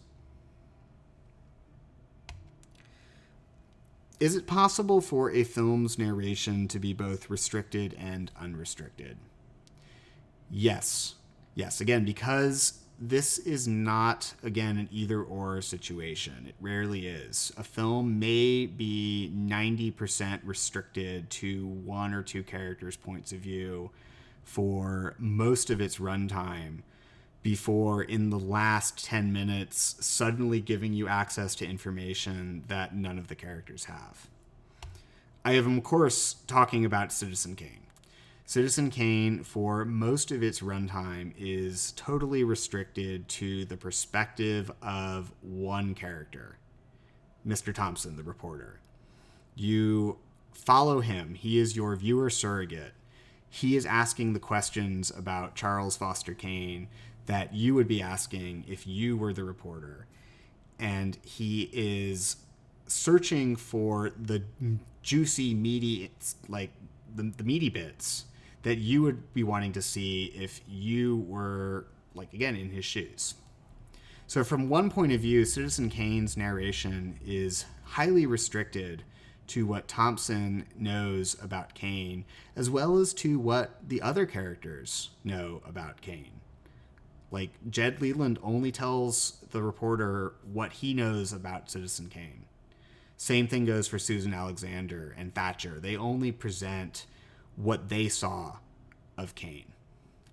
Is it possible for a film's narration to be both restricted and unrestricted? Yes. Yes, again, because this is not, again, an either-or situation. It rarely is. A film may be 90% restricted to one or two characters' points of view for most of its runtime, before in the last 10 minutes suddenly giving you access to information that none of the characters have. I am, of course, talking about Citizen Kane. Citizen Kane, for most of its runtime, is totally restricted to the perspective of one character, Mr. Thompson, the reporter. You follow him. He is your viewer surrogate. He is asking the questions about Charles Foster Kane that you would be asking if you were the reporter. And he is searching for the juicy, meaty, like the meaty bits that you would be wanting to see if you were, like, again, in his shoes. So from one point of view, Citizen Kane's narration is highly restricted to what Thompson knows about Kane, as well as to what the other characters know about Kane. Like, Jed Leland only tells the reporter what he knows about Citizen Kane. Same thing goes for Susan Alexander and Thatcher. They only present what they saw of Kane.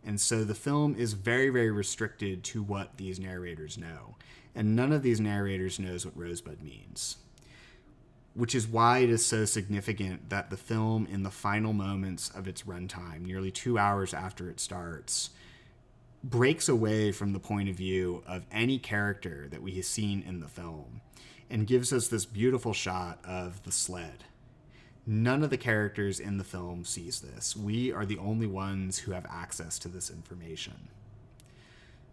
And so the film is very, very restricted to what these narrators know. And none of these narrators knows what Rosebud means. Which is why it is so significant that the film, in the final moments of its runtime, nearly 2 hours after it starts, breaks away from the point of view of any character that we have seen in the film and gives us this beautiful shot of the sled. None of the characters in the film sees this. We are the only ones who have access to this information.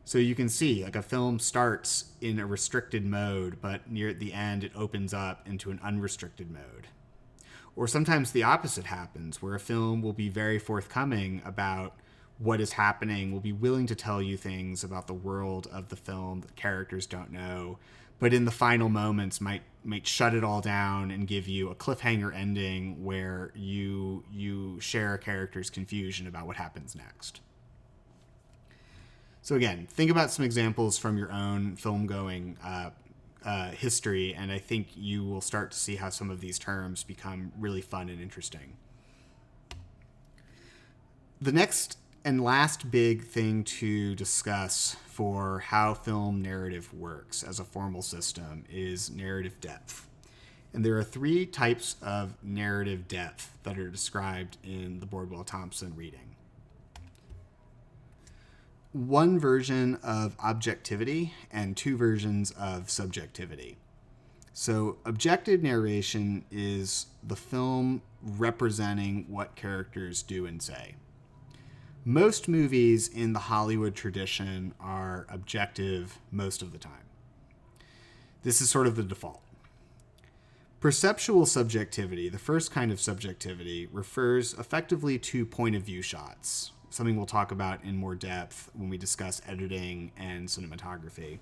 So you can see, like, a film starts in a restricted mode, but near the end it opens up into an unrestricted mode. Or sometimes the opposite happens, where a film will be very forthcoming about what is happening, will be willing to tell you things about the world of the film that characters don't know, but in the final moments might shut it all down and give you a cliffhanger ending where you share a character's confusion about what happens next. So again, think about some examples from your own film-going history, and I think you will start to see how some of these terms become really fun and interesting. The next and last big thing to discuss for how film narrative works as a formal system is narrative depth. And there are 3 types of narrative depth that are described in the Bordwell-Thompson reading. One version of objectivity and 2 versions of subjectivity. So objective narration is the film representing what characters do and say. Most movies in the Hollywood tradition are objective most of the time. This is sort of the default. Perceptual subjectivity, the first kind of subjectivity, refers effectively to point of view shots, something we'll talk about in more depth when we discuss editing and cinematography.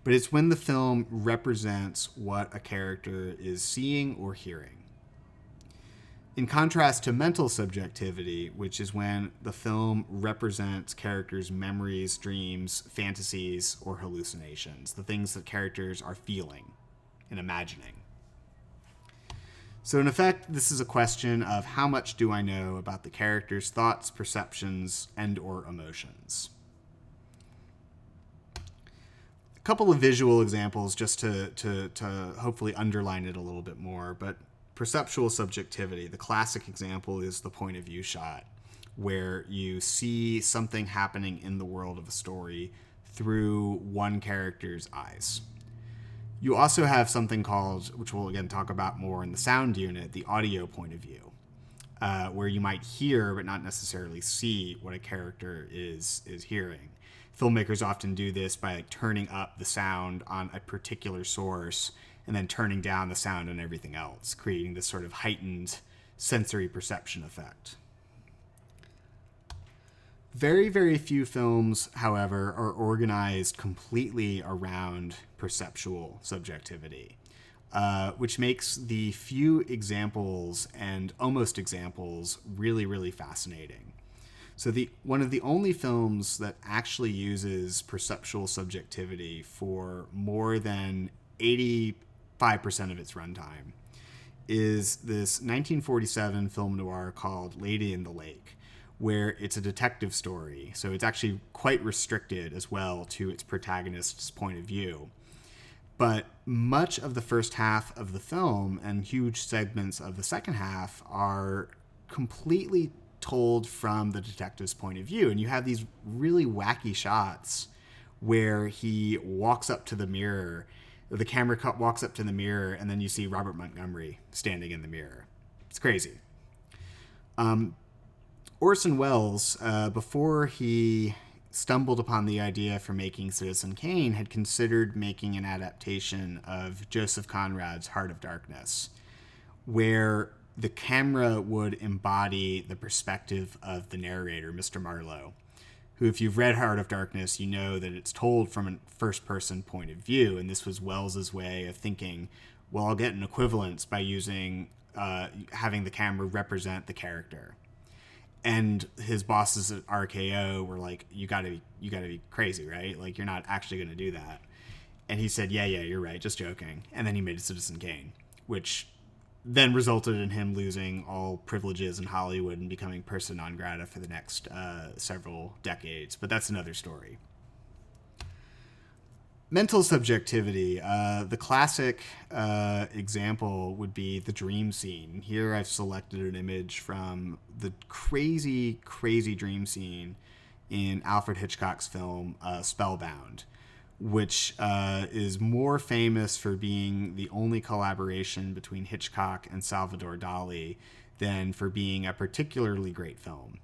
But it's when the film represents what a character is seeing or hearing. In contrast to mental subjectivity, which is when the film represents characters' memories, dreams, fantasies, or hallucinations, the things that characters are feeling and imagining. So in effect, this is a question of how much do I know about the character's thoughts, perceptions, and/or emotions. A couple of visual examples just to hopefully underline it a little bit more, but perceptual subjectivity, the classic example is the point of view shot, where you see something happening in the world of a story through one character's eyes. You also have something called, which we'll again talk about more in the sound unit, the audio point of view, where you might hear but not necessarily see what a character is hearing. Filmmakers often do this by turning up the sound on a particular source and then turning down the sound on everything else, creating this sort of heightened sensory perception effect. Very, very few films, however, are organized completely around perceptual subjectivity, which makes the few examples and almost examples really, really fascinating. So one of the only films that actually uses perceptual subjectivity for more than 85% of its runtime is this 1947 film noir called Lady in the Lake, where it's a detective story. So it's actually quite restricted as well to its protagonist's point of view. But much of the first half of the film and huge segments of the second half are completely told from the detective's point of view. And you have these really wacky shots where he walks up to the mirror, the camera walks up to the mirror, and then you see Robert Montgomery standing in the mirror. It's crazy. Orson Welles, before he stumbled upon the idea for making Citizen Kane, had considered making an adaptation of Joseph Conrad's Heart of Darkness, where the camera would embody the perspective of the narrator, Mr. Marlowe, who, if you've read Heart of Darkness, you know that it's told from a first-person point of view, and this was Welles's way of thinking, well, I'll get an equivalence by using having the camera represent the character. And his bosses at RKO were like, you gotta be crazy, right? Like, you're not actually going to do that. And he said, yeah, you're right, just joking. And then he made Citizen Kane, which then resulted in him losing all privileges in Hollywood and becoming persona non grata for the next several decades. But that's another story. Mental subjectivity. The classic example would be the dream scene. Here I've selected an image from the crazy, crazy dream scene in Alfred Hitchcock's film Spellbound, which is more famous for being the only collaboration between Hitchcock and Salvador Dali than for being a particularly great film.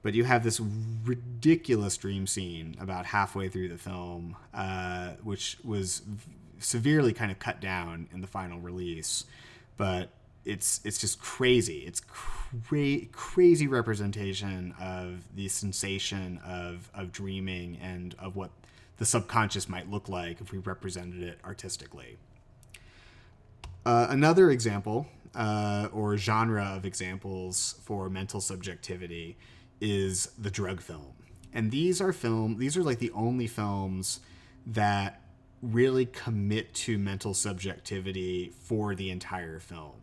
But you have this ridiculous dream scene about halfway through the film, which was severely kind of cut down in the final release. But it's just crazy. It's crazy representation of the sensation of dreaming and of what the subconscious might look like if we represented it artistically. Another example, or genre of examples for mental subjectivity, is the drug film. And these are like the only films that really commit to mental subjectivity for the entire film.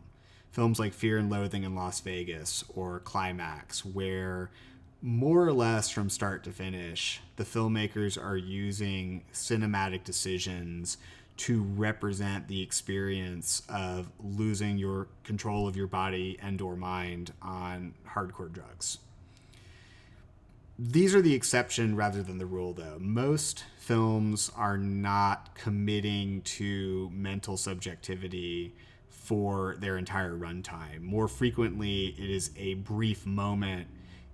Films like Fear and Loathing in Las Vegas or Climax, where more or less from start to finish, the filmmakers are using cinematic decisions to represent the experience of losing your control of your body and or mind on hardcore drugs. These are the exception rather than the rule, though. Most films are not committing to mental subjectivity for their entire runtime. More frequently, it is a brief moment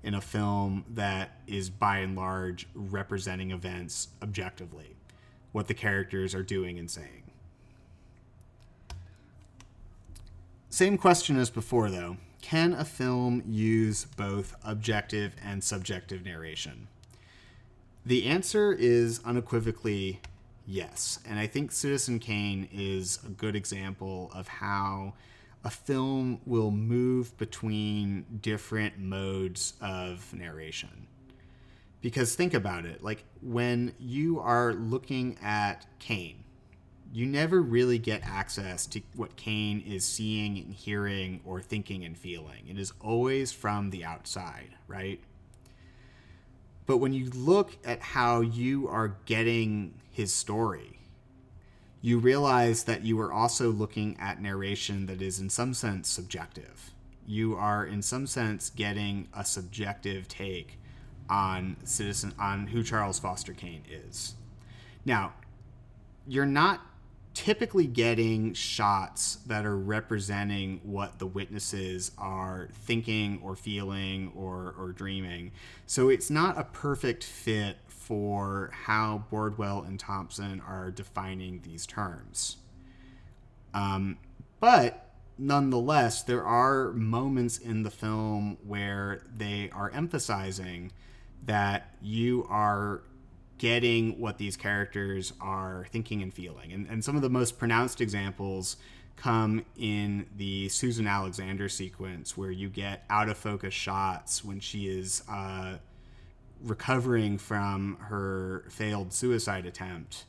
in a film that is, by and large, representing events objectively, what the characters are doing and saying. Same question as before, though. Can a film use both objective and subjective narration? The answer is unequivocally yes. And I think Citizen Kane is a good example of how a film will move between different modes of narration. Because think about it, like when you are looking at Kane, you never really get access to what Kane is seeing and hearing or thinking and feeling. It is always from the outside, right? But when you look at how you are getting his story, you realize that you are also looking at narration that is in some sense subjective. You are in some sense getting a subjective take on who Charles Foster Kane is. Now, you're not typically getting shots that are representing what the witnesses are thinking or feeling or dreaming. So it's not a perfect fit for how Bordwell and Thompson are defining these terms. But nonetheless, there are moments in the film where they are emphasizing that you are getting what these characters are thinking and feeling. And some of the most pronounced examples come in the Susan Alexander sequence, where you get out of focus shots when she is recovering from her failed suicide attempt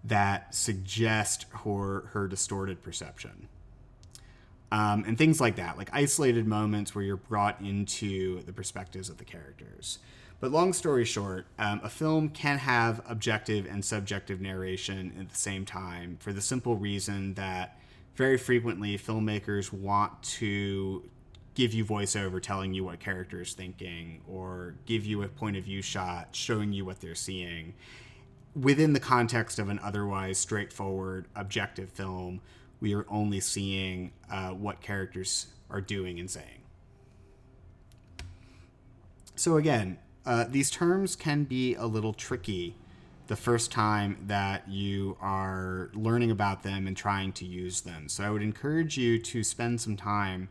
that suggest her distorted perception. And things like that, like isolated moments where you're brought into the perspectives of the characters. But long story short, a film can have objective and subjective narration at the same time, for the simple reason that very frequently filmmakers want to give you voiceover telling you what character is thinking, or give you a point of view shot showing you what they're seeing within the context of an otherwise straightforward objective film. We are only seeing what characters are doing and saying. So again, these terms can be a little tricky the first time that you are learning about them and trying to use them. So I would encourage you to spend some time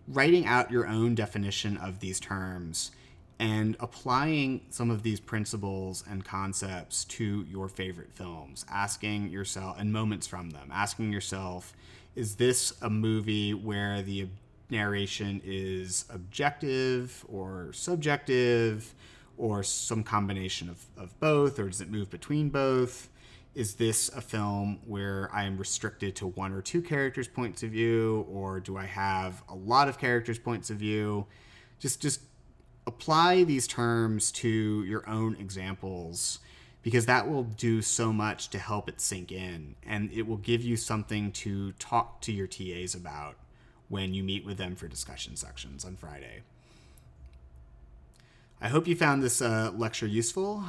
writing out your own definition of these terms and applying some of these principles and concepts to your favorite films, asking yourself, and moments from them, asking yourself, is this a movie where the narration is objective or subjective, or some combination of both, or does it move between both? Is this a film where I am restricted to one or two characters' points of view, or do I have a lot of characters' points of view? Just apply these terms to your own examples, because that will do so much to help it sink in, and it will give you something to talk to your TAs about when you meet with them for discussion sections on Friday. I hope you found this lecture useful.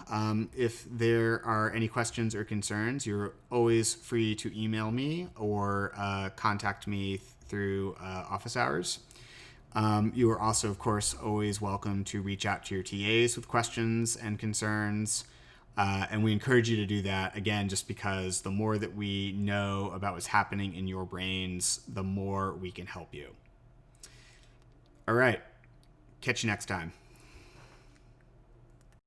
If there are any questions or concerns, you're always free to email me or contact me through office hours. You are also, of course, always welcome to reach out to your TAs with questions and concerns. And we encourage you to do that, again, just because the more that we know about what's happening in your brains, the more we can help you. All right. Catch you next time.